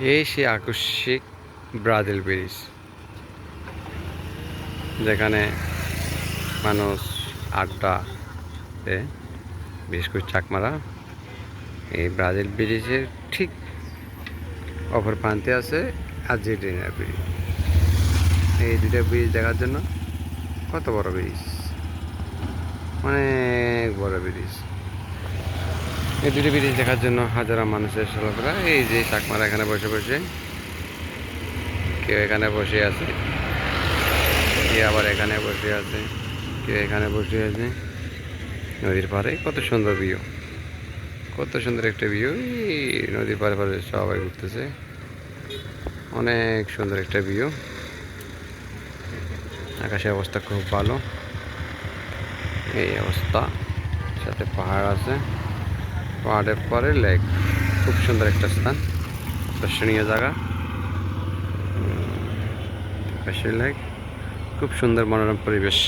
এই সেই আকস্মিক ব্রাজিল ব্রিজ, যেখানে মানুষ আড্ডা দেয়, বিশেষ করে চাকমারা। এই ব্রাজিল ব্রিজের ঠিক অপর প্রান্তে আছে আর্জেন্টিনার ব্রিজ। এই দুটো ব্রিজ দেখার জন্য, কত বড় ব্রিজ, অনেক বড় ব্রিজ। এই দুটো ব্রিজ দেখার জন্য হাজারো মানুষের চলাফেরা। এই যে চাকমারা এখানে বসে বসে, কেউ এখানে বসে আছে, কেউ আবার এখানে বসে আছে, কেউ এখানে বসে আছে নদীর পাড়ে। কত সুন্দর ভিউ, কত সুন্দর একটা ভিউ। নদীর পাড়ে পাড়ে সবাই ঘুরতেছে, অনেক সুন্দর একটা ভিউ। আকাশের অবস্থা খুব ভালো, এই অবস্থা, সাথে পাহাড় আছে, পাহাড়ের পরে লেক। খুব সুন্দর একটা স্থান, দর্শনীয় জায়গা, পাশে লেক, খুব সুন্দর মনোরম পরিবেশ।